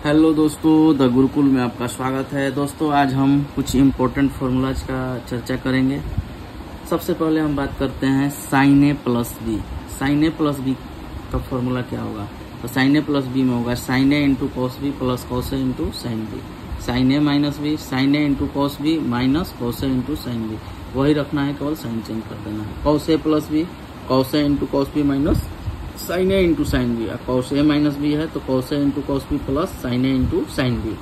Hello दोस्तों, the Gurukul में आपका स्वागत है। दोस्तों आज हम कुछ इम्पोर्टेंट फार्मूलाज का चर्चा करेंगे। सबसे पहले हम बात करते हैं sine A plus B. Sine A plus B का फॉर्मूला क्या होगा? तो साइन ए प्लस बी में होगा sine A into cos B plus cos A into sine B. Sine A minus B, sine A into cos B minus cos A into sine B. वही रखना है, केवल sine change कर देना है। Cos A plus B, cos A into cos B minus sine A into sine B. Cos A minus B है तो cos A into cos B plus sine A into sine B.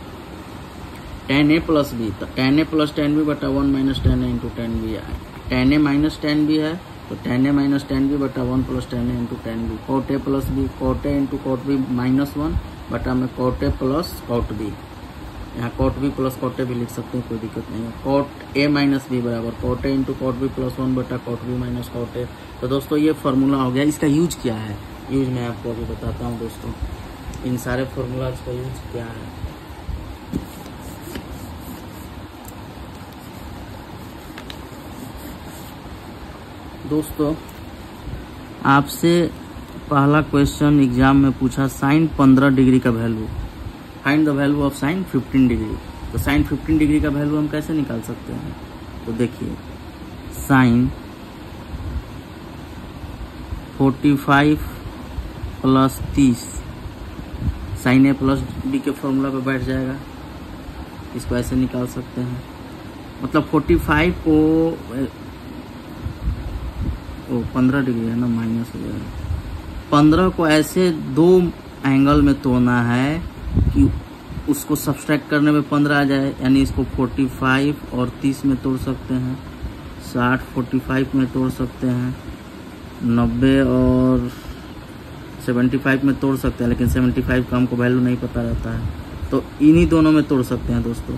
Tan A plus B, तो tan A plus tan B बटा one minus tan A into tan B. Tan A minus tan B है तो tan A minus tan B बटा one plus tan A into tan B. Cot A plus B, cot A into cot B minus one बटा में cot A plus cot B. यहाँ cot B plus cot A भी लिख सकते हैं, कोई दिक्कत नहीं है। कॉट ए माइनस बी बराबर cot A into cot B plus one बटा cot B minus cot A. तो दोस्तों ये फार्मूला हो गया। इसका यूज क्या है? यूज मैं आपको अभी बताता हूँ दोस्तों, इन सारे फार्मूलाज का यूज क्या है। दोस्तों आपसे पहला क्वेश्चन एग्जाम में पूछा, साइन 15 डिग्री का value, find the value of sine 15 degree. तो साइन 15 डिग्री का वैल्यू हम कैसे निकाल सकते हैं? तो देखिए, sign 45 plus 30 sign A plus B के फॉर्मूला पे बैठ जाएगा। इसको ऐसे निकाल सकते हैं, मतलब 45 को 15 डिग्री है ना, माइनस हो जाएगा। 15 को ऐसे दो एंगल में तोड़ना है कि उसको सब्सट्रैक्ट करने में 15 आ जाए, यानी इसको 45 और 30 में तोड़ सकते हैं, 60 45 में तोड़ सकते हैं, 90 और 75 में तोड़ सकते हैं, लेकिन 75 का हमको वैल्यू नहीं पता रहता है, तो इन्हीं दोनों में तोड़ सकते हैं दोस्तों।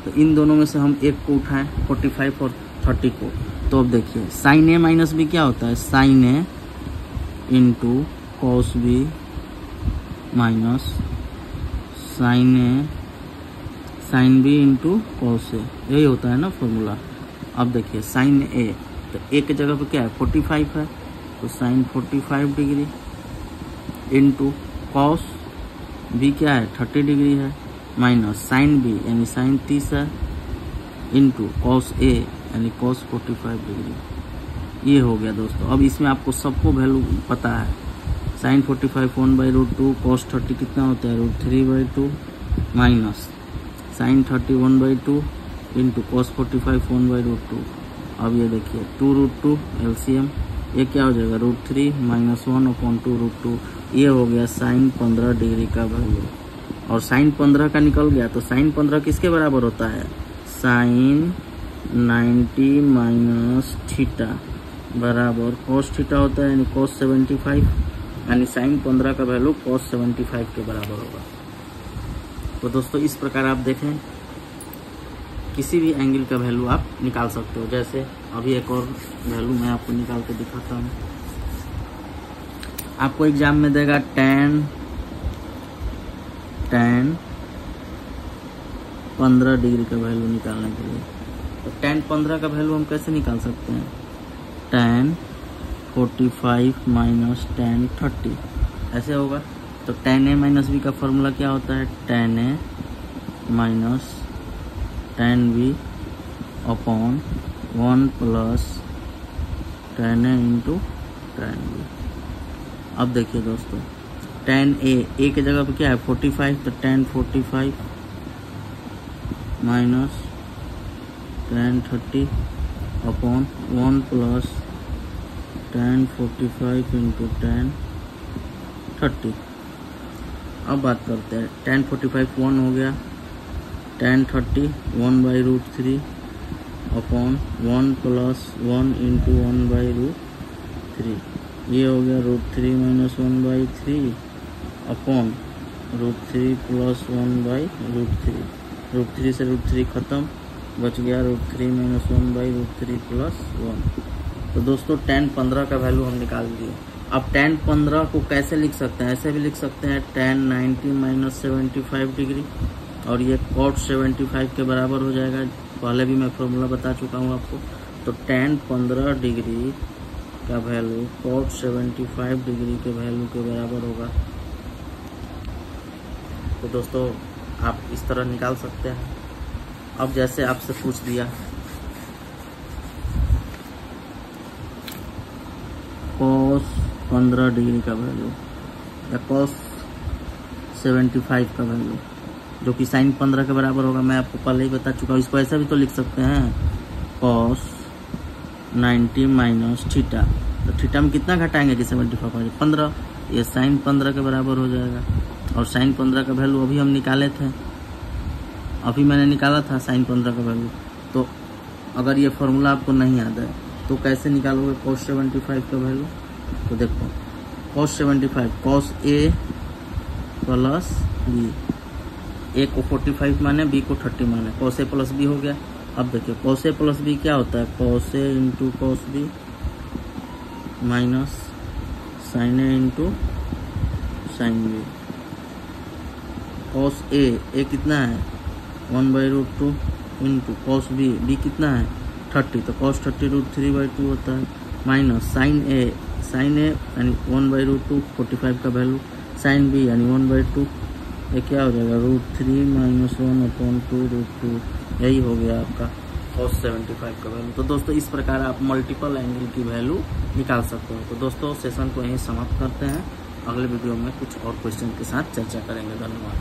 तो इन दोनों में से हम एक को उठाएं, 45 और 30 को। तो अब देखिए, साइन ए माइनस बी क्या होता है? Sine A into cos B minus sine A sine B into cos A, यही होता है ना फॉर्मूला। अब देखिए साइन ए, तो ए की जगह पे क्या है? 45 है, तो sine 45 degree into cos B क्या है? 30 डिग्री है, माइनस साइन बी यानी साइन 30 है इंटू कॉस ए यानी कॉस 45 डिग्री। ये हो गया दोस्तों। अब इसमें आपको सबको वैल्यू पता है। साइन 45 1/√2, कॉस 30 कितना होता है? √3/2 माइनस साइन 30 1/2 इंटू कॉस 45 1/√2। अब ये देखिए 2√2 एलसीएम, ये क्या हो जाएगा? √3 माइनस 1/2√2। ये हो गया साइन 15 डिग्री का वैल्यू। और साइन 15 का निकल गया, तो साइन 15 किसके बराबर होता है? साइन 90 माइनस थीटा बराबर कॉस थीटा होता है, यानी कॉस 75, यानी साइन 15 का वैल्यू कॉस 75 के बराबर होगा। तो दोस्तों इस प्रकार आप देखें, किसी भी एंगल का वैल्यू आप निकाल सकते हो। जैसे अभी एक और वैल्यू मैं आपको निकाल के दिखाता हूँ। आपको एग्जाम में देगा tan 15 डिग्री का वैल्यू निकालने के लिए। तो tan 15 का वैल्यू हम कैसे निकाल सकते हैं? tan 45 माइनस tan 30 ऐसे होगा। तो tan a माइनस बी का फॉर्मूला क्या होता है? tan a minus tan b upon 1 plus tan a into tan b। अब देखिए दोस्तों, tan a के जगह पे क्या है? 45, तो tan 45 minus tan 30 upon 1 plus tan 45 into tan 30। अब बात करते हैं, tan 45 1 हो गया, tan 30 1/√3 अपॉन 1 प्लस 1 इंटू 1/√3। ये हो गया √3 माइनस 1/3 अपॉन √3 प्लस 1/√3। √3 से √3 खत्म, बच गया √3 माइनस 1/√3 प्लस 1। तो दोस्तों tan 15 का वैल्यू हम निकाल दिए। अब tan 15 को कैसे लिख सकते हैं? ऐसे भी लिख सकते हैं, tan 90 माइनस 75 डिग्री, और ये cot 75 के बराबर हो जाएगा। पहले भी मैं फॉर्मूला बता चुका हूँ आपको। तो tan 15 डिग्री का वैल्यू cot 75 डिग्री के वैल्यू के बराबर होगा। तो दोस्तों आप इस तरह निकाल सकते हैं। अब जैसे आपसे पूछ दिया cos 15 डिग्री का वैल्यू या cos 75 का वैल्यू, जो कि sin 15 के बराबर होगा, मैं आपको पहले ही बता चुका हूँ। इसको ऐसा भी तो लिख सकते हैं cos 90 माइनस थीटा, तो थीटा में कितना घटाएंगे कि 75 15, ये sin 15 के बराबर हो जाएगा। और sin 15 का वैल्यू अभी हम निकाले थे, अभी मैंने निकाला था sin 15 का वैल्यू। तो अगर ये फॉर्मूला आपको नहीं याद है तो कैसे निकालोगे cos 75 का वैल्यू? तो देखो cos 75 cos A plus B, A को 45 माने, B को 30 माने, cos A प्लस B हो गया। अब देखिए cos A प्लस B क्या होता है, cos A into cos B minus sin A into sin B। cos A कितना है 1/√2 इंटू cos B कितना है 30, तो cos 30 √3/2 होता है, माइनस sin A यानी 1/√2 45 का वैल्यू, sin B यानी 1/2, ये क्या हो जाएगा √3 माइनस 1/2 यही हो गया आपका cos 75 का वैल्यू। तो दोस्तों इस प्रकार आप मल्टीपल एंगल की वैल्यू निकाल सकते हो। तो दोस्तों सेशन को यहीं समाप्त करते हैं, अगले वीडियो में कुछ और क्वेश्चन के साथ चर्चा करेंगे। धन्यवाद।